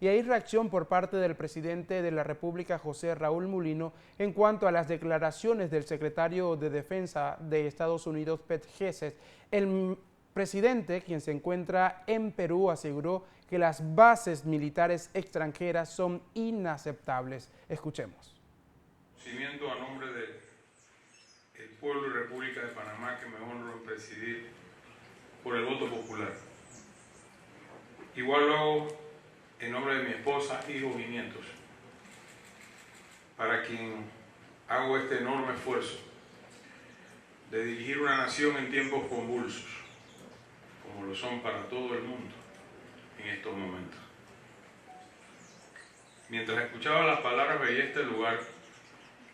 y hay reacción por parte del presidente de la República, José Raúl Mulino, en cuanto a las declaraciones del secretario de Defensa de Estados Unidos, Pete Hegseth. El presidente, quien se encuentra en Perú, aseguró que las bases militares extranjeras son inaceptables. Escuchemos. A nombre del pueblo y República de Panamá, que me honro en presidir por el voto popular. Igual lo hago en nombre de mi esposa, hijos y nietos, para quien hago este enorme esfuerzo de dirigir una nación en tiempos convulsos, como lo son para todo el mundo en estos momentos. Mientras escuchaba las palabras, veía este lugar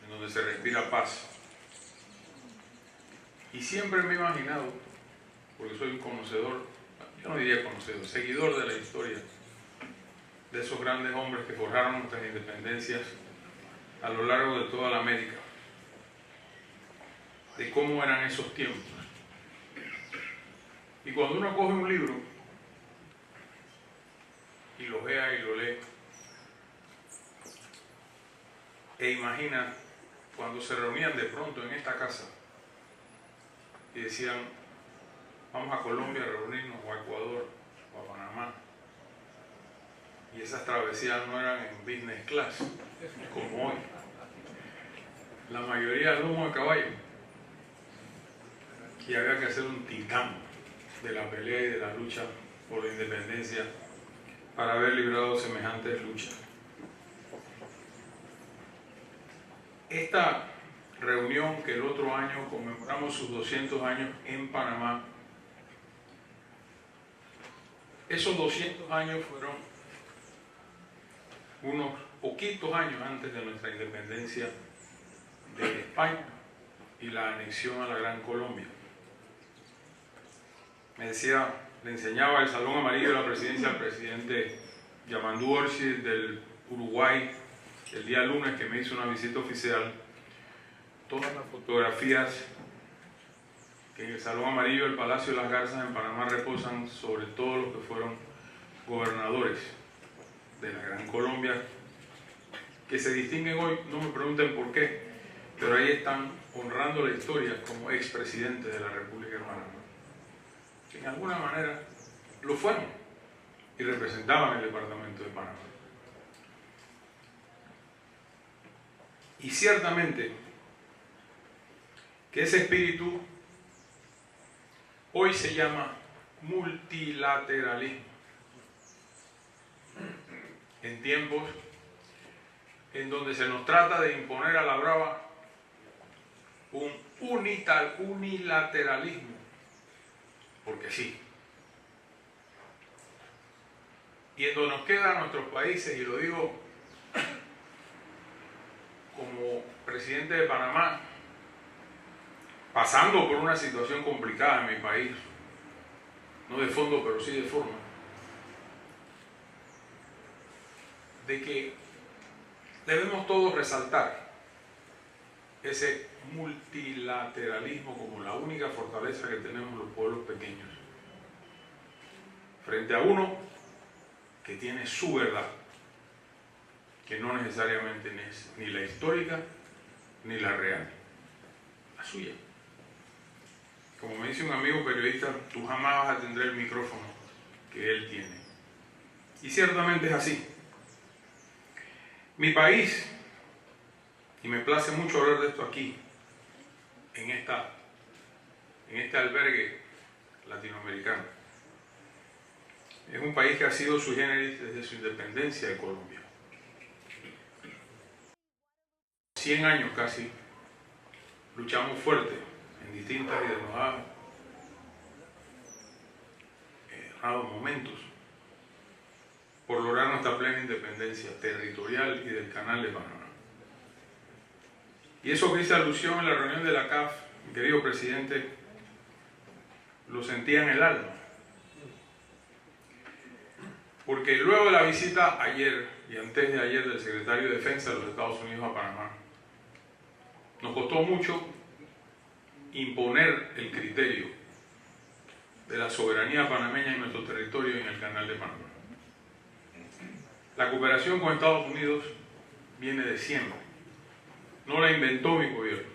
en donde se respira paz. Y siempre me he imaginado, porque soy un conocedor, yo no diría conocedor, seguidor de la historia, de esos grandes hombres que forjaron nuestras independencias a lo largo de toda la América, de cómo eran esos tiempos. Y cuando uno coge un libro y lo vea y lo lee, e imagina cuando se reunían de pronto en esta casa y decían, vamos a Colombia a reunirnos, o a Ecuador, o a Panamá, y esas travesías no eran en business class, como hoy. La mayoría al lomo de caballo, y había que hacer un titán de la pelea y de la lucha por la independencia para haber librado semejantes luchas. Esta reunión, que el otro año conmemoramos sus 200 años en Panamá, esos 200 años fueron unos poquitos años antes de nuestra independencia de España y la anexión a la Gran Colombia. Le enseñaba el Salón Amarillo de la Presidencia al presidente Yamandu Orsi del Uruguay el día lunes, que me hizo una visita oficial, todas las fotografías que en el Salón Amarillo del Palacio de las Garzas en Panamá reposan sobre todos los que fueron gobernadores de la Gran Colombia, que se distinguen hoy, no me pregunten por qué, pero ahí están honrando la historia como expresidentes de la República de Panamá, que en alguna manera lo fueron y representaban el departamento de Panamá. Y ciertamente que ese espíritu hoy se llama multilateralismo. En tiempos en donde se nos trata de imponer a la brava un unilateralismo, porque sí. Y en donde nos quedan nuestros países, y lo digo como presidente de Panamá, pasando por una situación complicada en mi país, no de fondo, pero sí de forma, de que debemos todos resaltar ese multilateralismo como la única fortaleza que tenemos los pueblos pequeños, frente a uno que tiene su verdad, que no necesariamente es ni la histórica ni la real, la suya. Como me dice un amigo periodista, tú jamás vas a tener el micrófono que él tiene. Y ciertamente es así. Mi país, y me place mucho hablar de esto aquí, en este albergue latinoamericano, es un país que ha sido sui generis desde su independencia de Colombia. 100 años casi, luchamos fuerte en distintas y denodados momentos por lograr nuestra plena independencia territorial y del Canal de Panamá. Y eso que hice alusión en la reunión de la CAF, mi querido presidente, lo sentía en el alma. Porque luego de la visita ayer y antes de ayer del secretario de Defensa de los Estados Unidos a Panamá, nos costó mucho imponer el criterio de la soberanía panameña en nuestro territorio y en el Canal de Panamá. La cooperación con Estados Unidos viene de siempre. No la inventó mi gobierno.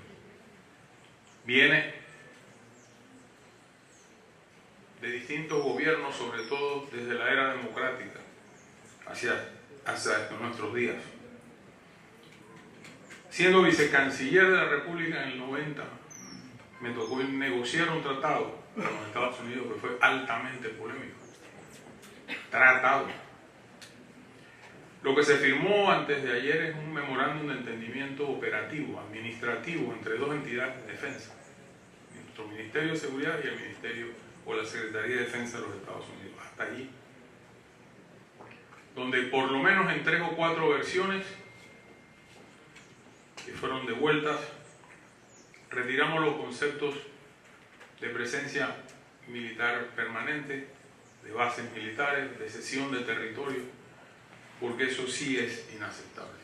Viene de distintos gobiernos, sobre todo desde la era democrática hacia nuestros días. Siendo vicecanciller de la República en el 90, me tocó negociar un tratado con los Estados Unidos que fue altamente polémico. Tratado. Lo que se firmó antes de ayer es un memorándum de entendimiento operativo, administrativo, entre dos entidades de defensa. Nuestro Ministerio de Seguridad y el Ministerio o la Secretaría de Defensa de los Estados Unidos. Hasta allí. Donde por lo menos en 3 o 4 versiones que fueron devueltas, retiramos los conceptos de presencia militar permanente, de bases militares, de cesión de territorio, porque eso sí es inaceptable.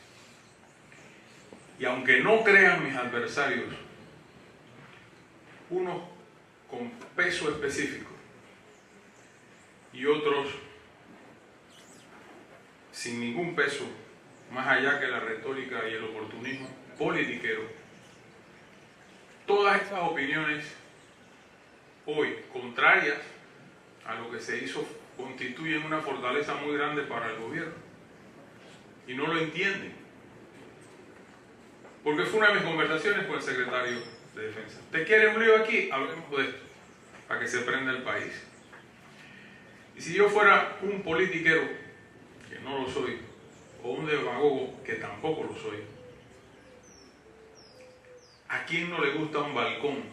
Y aunque no crean mis adversarios, unos con peso específico y otros sin ningún peso, más allá que la retórica y el oportunismo politiquero, todas estas opiniones hoy contrarias a lo que se hizo constituyen una fortaleza muy grande para el gobierno y no lo entienden, porque fue una de mis conversaciones con el secretario de Defensa. ¿Te quiere un lío aquí? Hablemos de esto, para que se prenda el país. Y si yo fuera un politiquero, que no lo soy, o un demagogo, que tampoco lo soy, ¿a quién no le gusta un balcón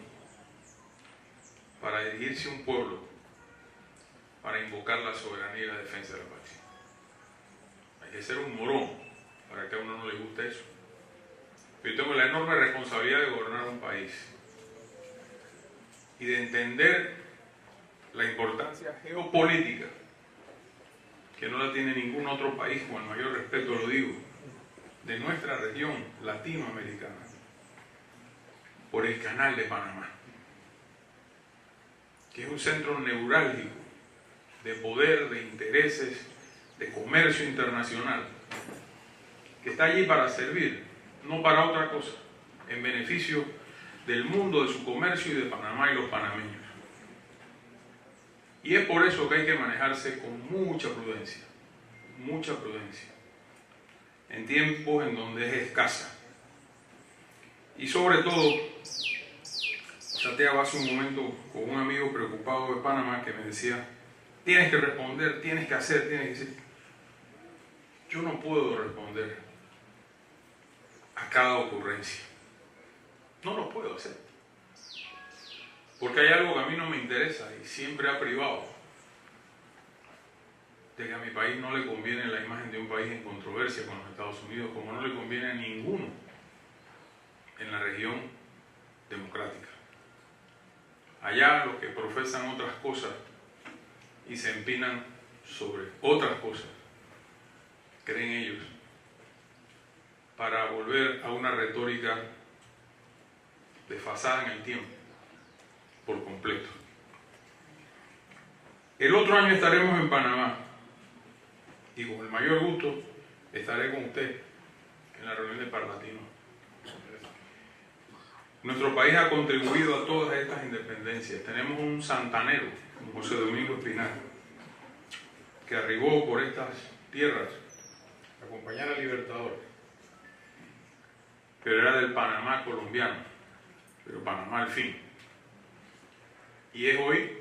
para dirigirse a un pueblo, para invocar la soberanía y la defensa del país? Hay que ser un morón para que a uno no le guste eso. Yo tengo la enorme responsabilidad de gobernar un país y de entender la importancia geopolítica, que no la tiene ningún otro país, con el mayor respeto lo digo, de nuestra región latinoamericana, por el Canal de Panamá, que es un centro neurálgico de poder, de intereses, de comercio internacional, que está allí para servir, no para otra cosa, en beneficio del mundo, de su comercio y de Panamá y los panameños. Y es por eso que hay que manejarse con mucha prudencia, en tiempos en donde es escasa. Y sobre todo, chateaba hace un momento con un amigo preocupado de Panamá que me decía, tienes que responder, tienes que hacer, tienes que decir. Yo no puedo responder a cada ocurrencia. No lo puedo hacer. Porque hay algo que a mí no me interesa y siempre ha privado de que a mi país no le conviene la imagen de un país en controversia con los Estados Unidos, como no le conviene a ninguno en la región democrática. Allá los que profesan otras cosas y se empinan sobre otras cosas, creen ellos, para volver a una retórica desfasada en el tiempo, por completo. El otro año estaremos en Panamá y con el mayor gusto estaré con usted en la reunión de Parlatino. Nuestro país ha contribuido a todas estas independencias. Tenemos un santanero, como José Domingo Espinal, que arribó por estas tierras a acompañar al Libertador, pero era del Panamá colombiano, pero Panamá al fin. Y es hoy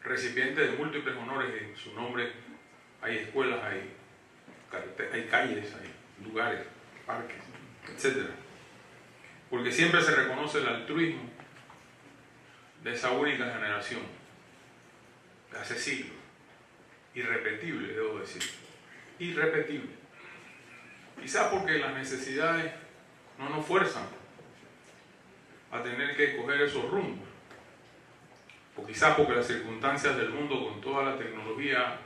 recipiente de múltiples honores en su nombre. Hay escuelas, hay calles, hay lugares, parques, etc. Porque siempre se reconoce el altruismo de esa única generación, de hace siglos, irrepetible, debo decir, irrepetible. Quizás porque las necesidades no nos fuerzan a tener que coger esos rumbos, o quizás porque las circunstancias del mundo con toda la tecnología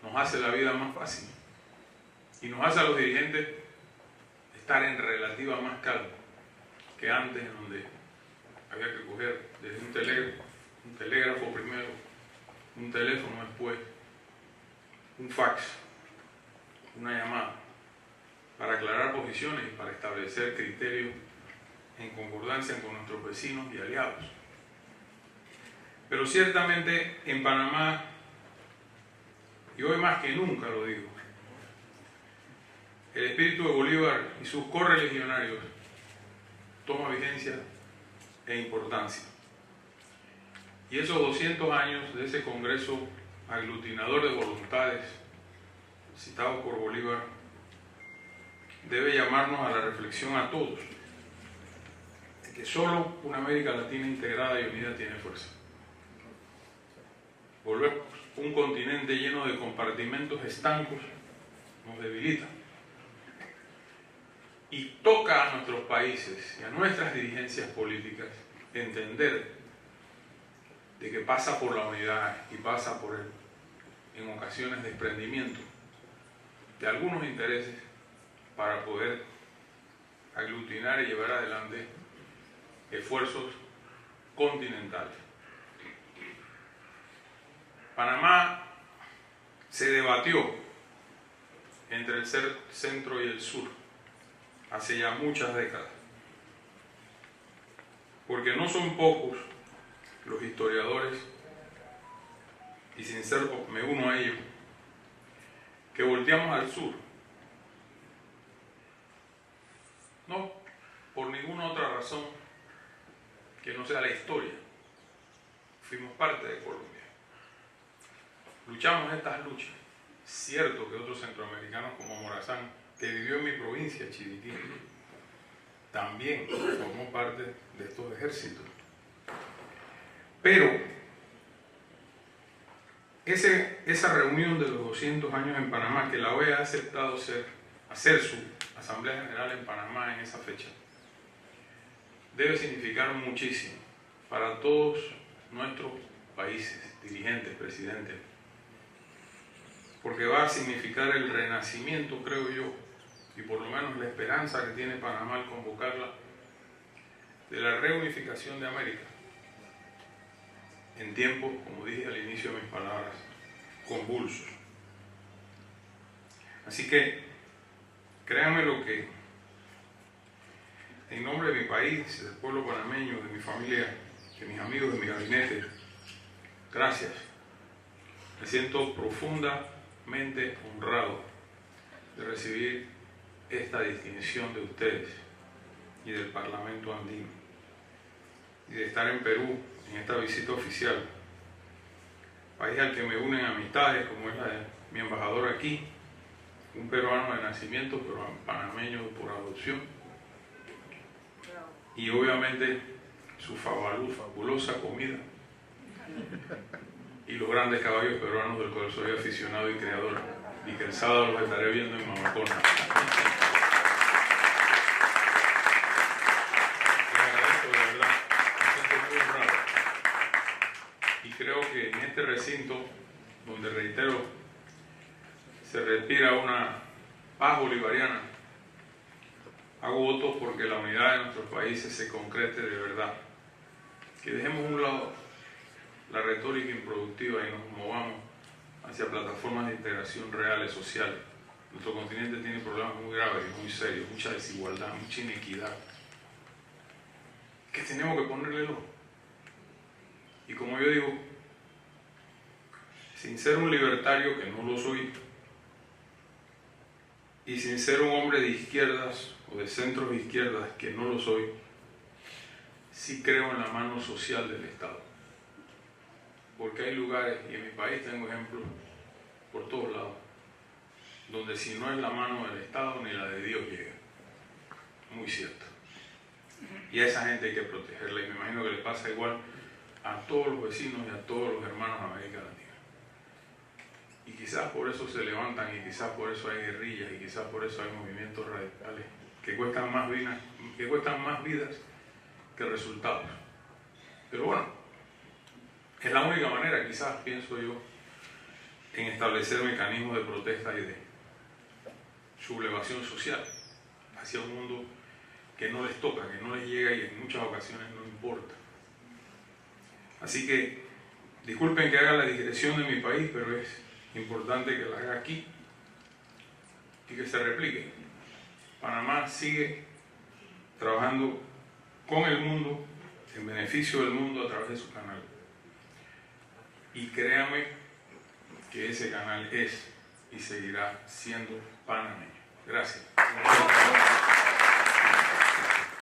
nos hace la vida más fácil y nos hace a los dirigentes estar en relativa más calma que antes, en donde había que coger desde un telégrafo primero, un teléfono después, un fax, una llamada, para aclarar posiciones y para establecer criterios en concordancia con nuestros vecinos y aliados. Pero ciertamente en Panamá, y hoy más que nunca lo digo, el espíritu de Bolívar y sus correligionarios toma vigencia e importancia. Y esos 200 años de ese Congreso aglutinador de voluntades citado por Bolívar debe llamarnos a la reflexión a todos de que solo una América Latina integrada y unida tiene fuerza. Volvernos un continente lleno de compartimentos estancos nos debilita. Y toca a nuestros países y a nuestras dirigencias políticas entender de que pasa por la unidad y pasa por en ocasiones, desprendimiento de algunos intereses para poder aglutinar y llevar adelante esfuerzos continentales. Panamá se debatió entre el centro y el sur hace ya muchas décadas, porque no son pocos los historiadores, y sin ser, me uno a ellos, que volteamos al sur, no por ninguna otra razón que no sea la historia. Fuimos parte de Colombia. Luchamos estas luchas. Cierto que otros centroamericanos como Morazán, que vivió en mi provincia, Chiriquí, también formó parte de estos ejércitos. Pero esa reunión de los 200 años en Panamá, que la OEA ha aceptado hacer su Asamblea General en Panamá en esa fecha, debe significar muchísimo para todos nuestros países, dirigentes, presidentes, porque va a significar el renacimiento, creo yo, y por lo menos la esperanza que tiene Panamá al convocarla, de la reunificación de América, en tiempos, como dije al inicio de mis palabras, convulsos. Así que, créanme lo que, en nombre de mi país, del pueblo panameño, de mi familia, de mis amigos, de mi gabinete, gracias. Me siento profundamente honrado de recibir esta distinción de ustedes y del Parlamento andino, y de estar en Perú en esta visita oficial, país al que me unen amistades como es la de mi embajador aquí, un peruano de nacimiento, pero panameño por adopción, y obviamente su fabulosa comida y los grandes caballos peruanos del cual soy aficionado y creador, y que el sábado los estaré viendo en Mamacona. Les agradezco de verdad, me siento muy honrado. Y creo que en este recinto, donde reitero, se respira una paz bolivariana, hago votos porque la unidad de nuestros países se concrete de verdad. Que dejemos a un lado la retórica improductiva y nos movamos hacia plataformas de integración reales, sociales. Nuestro continente tiene problemas muy graves y muy serios, mucha desigualdad, mucha inequidad, que tenemos que ponerle el ojo. Y como yo digo, sin ser un libertario, que no lo soy, y sin ser un hombre de izquierdas o de centros de izquierdas, que no lo soy, sí creo en la mano social del Estado. Porque hay lugares, y en mi país tengo ejemplos por todos lados, donde si no es la mano del Estado ni la de Dios llega. Muy cierto. Y a esa gente hay que protegerla, y me imagino que le pasa igual a todos los vecinos y a todos los hermanos de América Latina. Y quizás por eso se levantan, y quizás por eso hay guerrillas, y quizás por eso hay movimientos radicales que cuestan más vidas que resultados. Pero bueno, es la única manera, quizás, pienso yo, en establecer mecanismos de protesta y de sublevación social hacia un mundo que no les toca, que no les llega y en muchas ocasiones no importa. Así que, disculpen que haga la digresión de mi país, pero es importante que la haga aquí y que se replique. Panamá sigue trabajando con el mundo, en beneficio del mundo a través de su canal. Y créame que ese canal es y seguirá siendo panameño. Gracias.